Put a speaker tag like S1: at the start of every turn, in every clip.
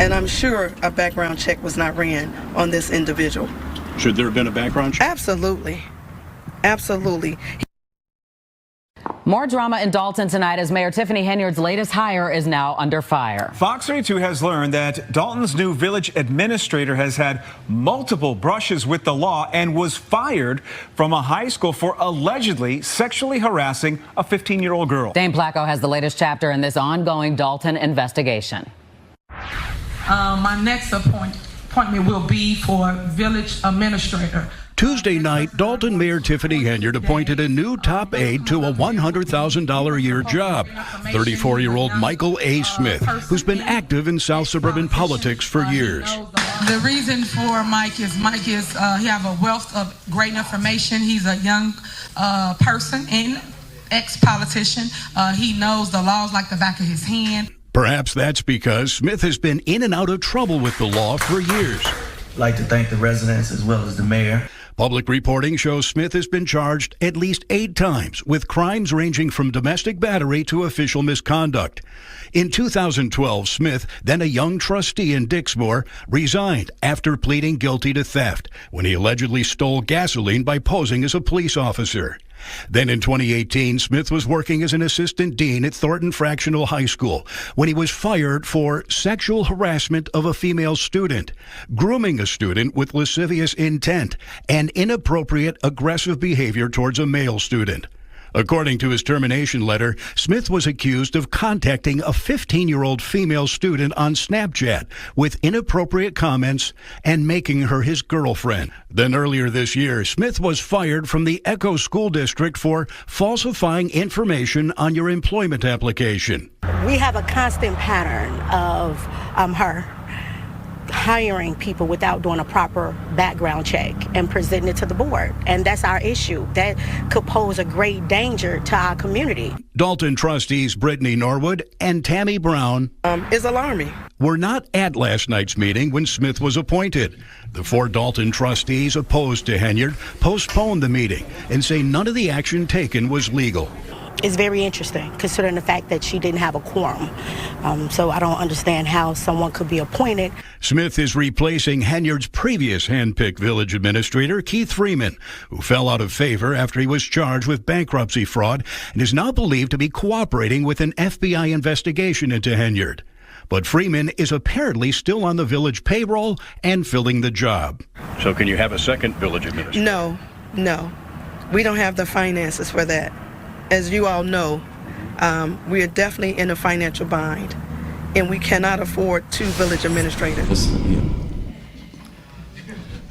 S1: And I'm sure a background check was not ran on this individual.
S2: Should there have been a background check?
S1: Absolutely. Absolutely.
S3: More drama in Dolton tonight as Mayor Tiffany Henyard's latest hire is now under fire.
S4: Fox 32 has learned that Dolton's new village administrator has had multiple brushes with the law and was fired from a high school for allegedly sexually harassing a 15-year-old girl.
S3: Dane Placco has the latest chapter in this ongoing Dolton investigation.
S5: My next appointment will be for village administrator.
S6: Tuesday night, Dolton Mayor Tiffany Henyard appointed a new top aide to a $100,000 a year job, 34-year-old Michael A. Smith, who's been active in South suburban politics for years.
S5: The reason for Mike is he have a wealth of great information. He's a young person and ex-politician. He knows the laws like the back of his hand.
S6: Perhaps that's because Smith has been in and out of trouble with the law for years.
S7: I'd like to thank the residents as well as the mayor.
S6: Public reporting shows Smith has been charged at least 8 times with crimes ranging from domestic battery to official misconduct. In 2012, Smith, then a young trustee in Dixmoor, resigned after pleading guilty to theft when he allegedly stole gasoline by posing as a police officer. Then in 2018, Smith was working as an assistant dean at Thornton Fractional High School when he was fired for sexual harassment of a female student, grooming a student with lascivious intent, and inappropriate aggressive behavior towards a male student. According to his termination letter, Smith was accused of contacting a 15-year-old female student on Snapchat with inappropriate comments and making her his girlfriend. Then earlier this year, Smith was fired from the Echo School District for falsifying information on your employment application.
S8: We have a constant pattern of her hiring people without doing a proper background check and presenting it to the board. And that's our issue. That could pose a great danger to our community.
S6: Dolton trustees Brittany Norwood and Tammy Brown
S1: Is alarming.
S6: were not at last night's meeting when Smith was appointed. The 4 Dolton trustees opposed to Henyard postponed the meeting and say none of the action taken was legal.
S8: It's very interesting, considering the fact that she didn't have a quorum. So I don't understand how someone could be appointed.
S6: Smith is replacing Henyard's previous hand-picked village administrator, Keith Freeman, who fell out of favor after he was charged with bankruptcy fraud and is now believed to be cooperating with an FBI investigation into Henyard. But Freeman is apparently still on the village payroll and filling the job.
S2: So can you have a second village administrator?
S1: No. We don't have the finances for that. As you all know, we are definitely in a financial bind, and we cannot afford 2 village administrators.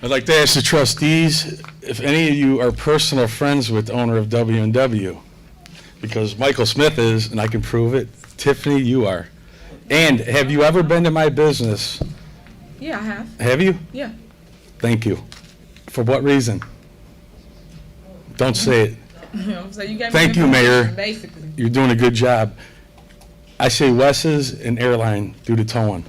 S9: I'd like to ask the trustees if any of you are personal friends with the owner of W&W, because Michael Smith is, and I can prove it. Tiffany, you are. And have you ever been to my business?
S5: Yeah, I have.
S9: Have you?
S5: Yeah.
S9: Thank you. For what reason? Don't say it.
S5: So you gave
S9: Thank
S5: me
S9: you, Mayor.
S5: basically.
S9: You're doing a good job. I say Wes's and Airline do the towing.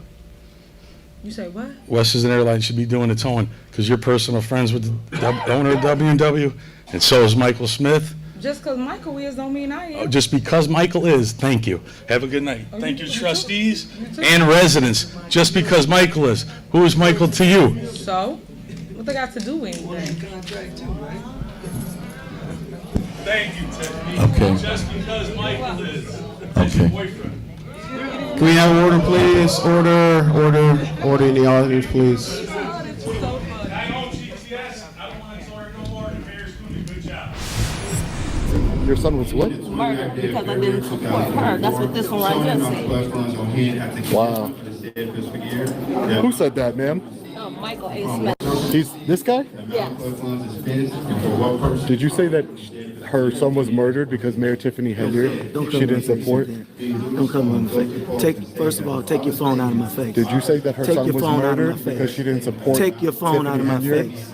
S5: You say what?
S9: Wes's and Airline should be doing the towing because you're personal friends with the owner of W&W, and so is Michael Smith.
S5: Just because Michael is don't mean I am.
S9: Just because Michael is, thank you. Have a good night. Thank you, trustees and residents. Just because Michael is. Who is Michael to you?
S5: So, what they got to do with anything?
S9: Thank you, Tiffany.
S10: Okay.
S9: Just because Michael is.
S10: Okay.
S9: Boyfriend.
S10: Can we have order, please? Order in the audience, please. Your son was what?
S8: Murdered because I didn't support her. That's what this one right here said.
S10: Wow. Who said that, ma'am?
S8: Michael A. Smith.
S10: He's this guy?
S8: Yes.
S10: Did you say that her son was murdered because Mayor Tiffany Henyard she didn't support?
S11: Don't come on my face. First of all, take your phone out of my face.
S10: Did you say that her son was murdered because she didn't support?
S11: Take your phone
S10: Tiffany
S11: out of my
S10: Henyard?
S11: face.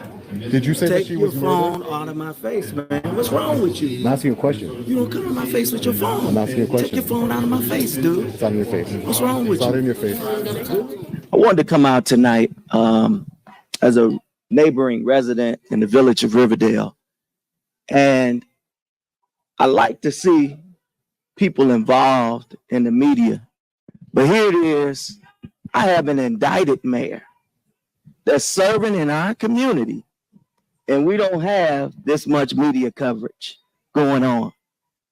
S10: Did you say that she was murdered?
S11: Take your phone out of my face, man. What's wrong with you?
S10: I'm asking you a question.
S11: You don't come in my face with your phone.
S10: I'm asking you a question.
S11: Take your phone out of my face, dude.
S10: It's on your face.
S11: What's wrong with
S10: you? It's
S11: you?
S10: not in your face.
S12: I wanted to come out tonight as a neighboring resident in the village of Riverdale. And I like to see people involved in the media. But here it is. I have an indicted mayor that's serving in our community, and we don't have this much media coverage going on.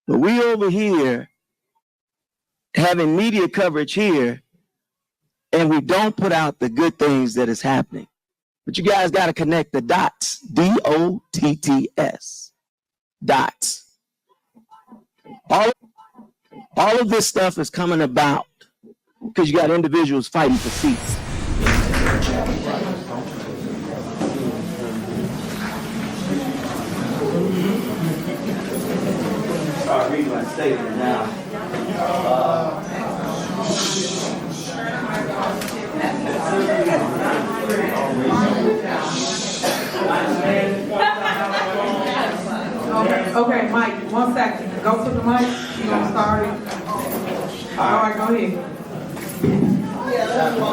S12: But we over here having media coverage here, and we don't put out the good things that is happening. But you guys got to connect the dots, D-O-T-T-S, dots. All of this stuff is coming about because you got individuals fighting for seats. I'll read my statement now.
S5: Okay, Mike, 1 second. Go to the mic. You're gonna start it. All right, go ahead.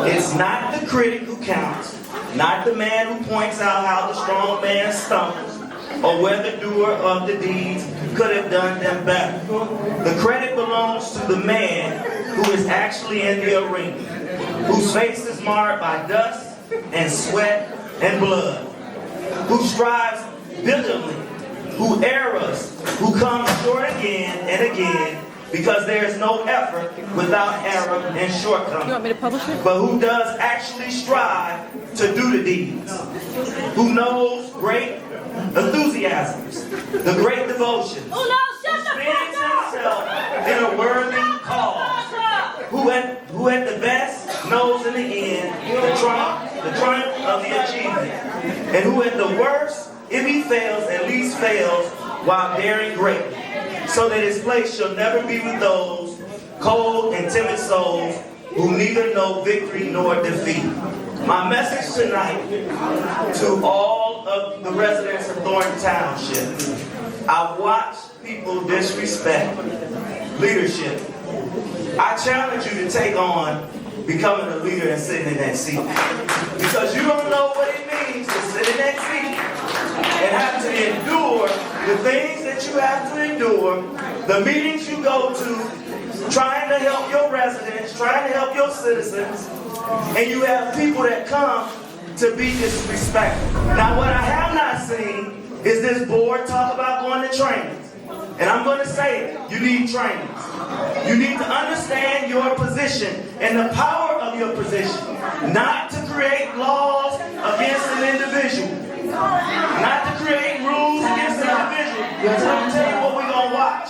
S7: It's not the critic who counts, not the man who points out how the strong man stumbles, or where the doer of the deeds could have done them better. The credit belongs to the man who is actually in the arena, whose face is marred by dust and sweat and blood, who strives diligently, who errs, who comes short again and again, because there is no effort without error and shortcoming.
S13: You want me to publish it?
S7: But who does actually strive to do the deeds, who knows great enthusiasms, the great devotions, who spends himself in a worthy cause, who at the best knows in the end the triumph of the achievement, and who at the worst, if he fails, at least fails while daring greatly, so that his place shall never be with those cold and timid souls who neither know victory nor defeat. My message tonight to all of the residents of Thornton Township: I watched people disrespect leadership. I challenge you to take on becoming a leader and sitting in that seat, because you don't know what it means to sit in that seat and have to endure the things that you have to endure, the meetings you go to, trying to help your residents, trying to help your citizens, and you have people that come to be disrespectful. Now, what I have not seen is this board talk about going to trainings. And I'm going to say it, you need trainings. You need to understand your position and the power of your position, not to create laws against an individual. Not to create rules against an individual. So I'm telling you what we're going to watch.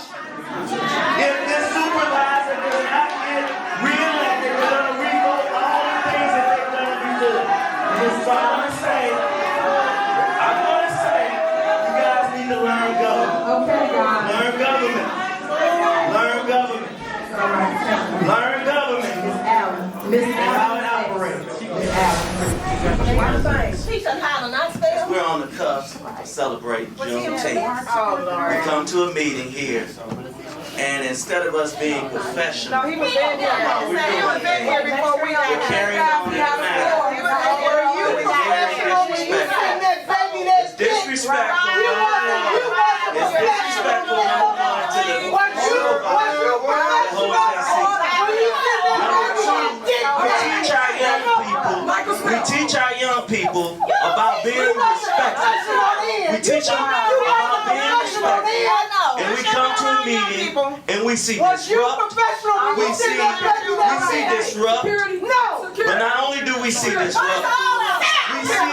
S7: If this supervisor does not get reelected, we're going to revoke all the things that they've done before. So I'm going to say, you guys need to learn government.
S5: Okay, guys.
S7: Learn government. Learn government. Learn government.
S5: Miss
S7: And how it operates. We're on the cusp to celebrate Juneteenth. We come to a meeting here, and instead of us being professional, we're carrying on in the It's disrespectful. It's disrespectful to the We teach our young people about being respectful. We teach them about being respectful. And we come to a meeting and we see disrupt. We see disrupt. But not only do we see disrupt, we see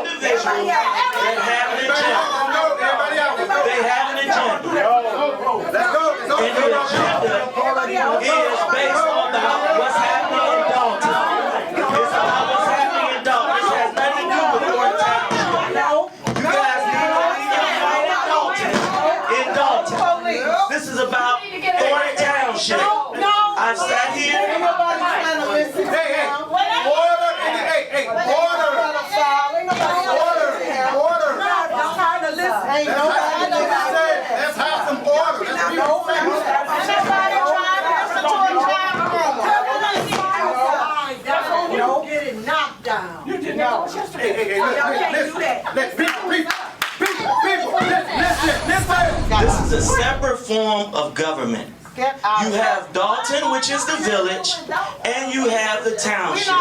S7: individuals that have an agenda. They have an agenda. And the agenda is based on what's happening in Dolton. It's about what's happening in Dolton. This has nothing to do with Thornton Township. You guys need to leave your fight in Dolton. This is about Thornton Township. I sat here.
S10: Let's have some order. Let's be
S7: This is a separate form of government. You have Dolton, which is the village, and you have the township.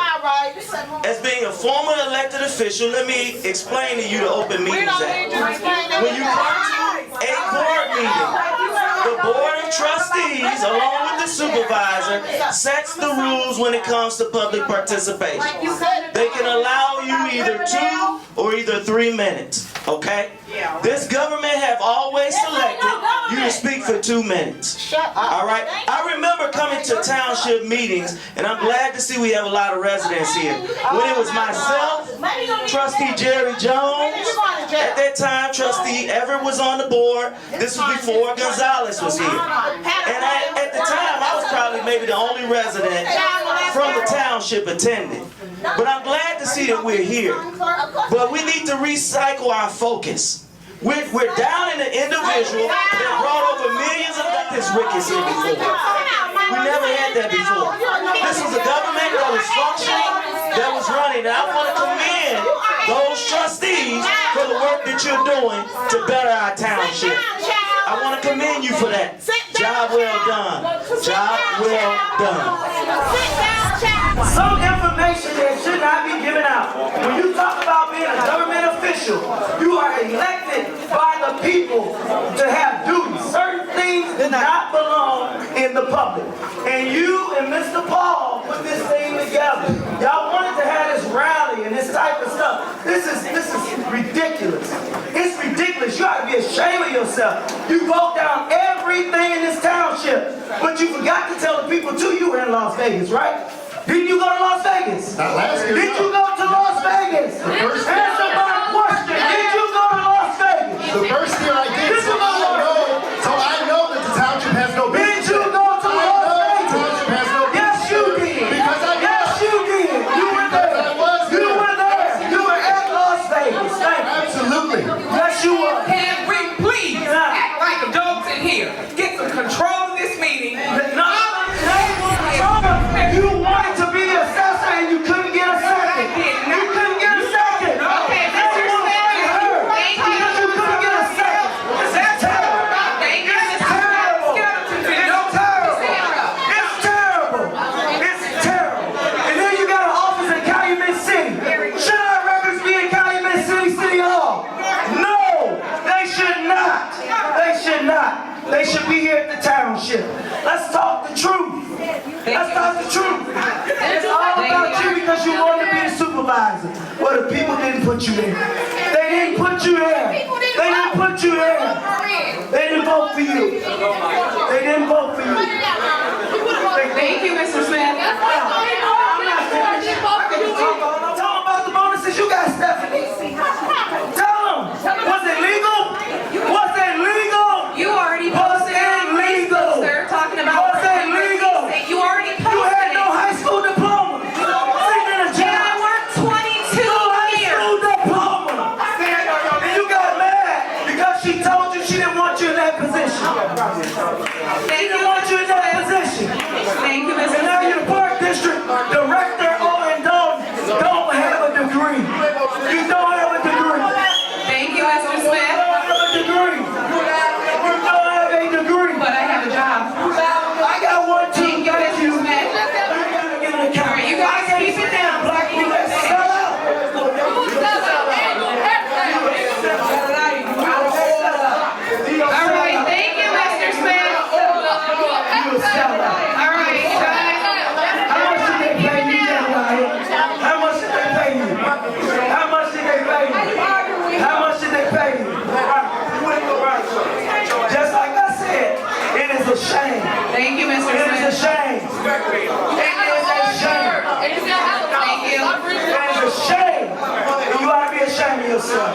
S7: As being a former elected official, let me explain to you the Open Meetings Act. When you come to a board meeting, the Board of Trustees, along with the supervisor, sets the rules when it comes to public participation. They can allow you either 2 or either 3 minutes, okay? This government have always selected you to speak for 2 minutes. All right? I remember coming to township meetings, and I'm glad to see we have a lot of residents here. When it was myself, Trustee Jerry Jones, at that time, Trustee Everett was on the board. This was before Gonzalez was here. And at the time, I was probably maybe the only resident from the township attending. But I'm glad to see that we're here. But we need to recycle our focus. We're down in the individual that brought over millions of this rickets here before. We never had that before. This was a government that was functioning, that was running. And I want to commend those trustees for the work that you're doing to better our township. I want to commend you for that. Job well done. Job well done. Some information that should not be given out. When you talk about being a government official, you are elected by the people to have duties. Certain things do not belong in the public. And you and Mr. Paul put this thing together. Y'all wanted to have this rally and this type of stuff. This is ridiculous. It's ridiculous. You ought to be ashamed of yourself. You wrote down everything in this township, but you forgot to tell the people too you were in Las Vegas, right? Didn't you go to Las Vegas?
S10: Not last year.
S7: Did you go to Las Vegas? Answer my question. Did you go to Las Vegas?
S10: The first year I did, so I know that the township has no business.
S7: Did you go to Las Vegas?
S10: The township has no business.
S7: Yes, you did.
S10: Because I know.
S7: Yes, you did. You were there. You were there. You were at Las Vegas. Thank you.
S10: Absolutely.
S7: Yes, you were.
S5: Can we please act like adults in here? Get some control of this meeting.
S7: You wanted to be the assessor and you couldn't get a second. You couldn't get a second.
S5: Okay, Mr. Smith. Thank you.
S7: Because you couldn't get a second. That's terrible.
S5: Thank you,
S7: It's
S5: Mr.
S7: terrible.
S5: Smith.
S7: It's terrible. It's terrible. It's terrible. And then you got an office in Calumet City. Should our records be in Calumet City, City Hall? No, they should not. They should not. They should be here at the township. Let's talk the truth. Let's talk the truth. It's all about you because you wanted to be the supervisor. Well, the people didn't put you there. They didn't put you there. They didn't put you there. They didn't vote for you. They didn't vote for you.
S5: Thank you, Mr. Smith.
S7: I'm not finished. Tell them about the bonuses you got, Stephanie. Tell them. Was it legal? Was it legal?
S5: You already
S7: Was
S5: posted
S7: it legal?
S5: Sir, talking about
S7: Was it legal?
S5: You already posted
S7: You had no
S5: it.
S7: high school diploma. Sitting in a
S5: And
S7: job.
S5: I worked 22
S7: No high
S5: years.
S7: school diploma. And you got mad because she told you she didn't want you in that position. She
S5: Thank
S7: didn't
S5: you,
S7: want you in that position.
S5: Thank you, Mr.
S7: And now
S5: Smith.
S7: you're the park district director and don't have a degree. You don't have a degree.
S5: Thank you, Mr.
S7: You
S5: Smith.
S7: don't have a degree. You don't have a degree.
S5: But I have a job.
S7: I got one too.
S5: Thank you,
S7: Thank you.
S5: Mr. Smith.
S7: I gotta give an account.
S5: All right, you guys keep it down.
S7: Black people that sell out.
S5: All right, thank you, Mr. Smith.
S7: You a sellout.
S5: All right,
S7: How much did they pay you, Jeremiah? How much did they pay you? How much did they pay you? How much did they pay you? Just like I said, it is a shame.
S5: Thank you, Mr.
S7: It is a
S5: Smith.
S7: shame. It is a shame.
S5: Thank you.
S7: It is a shame. And you ought to be ashamed of yourself.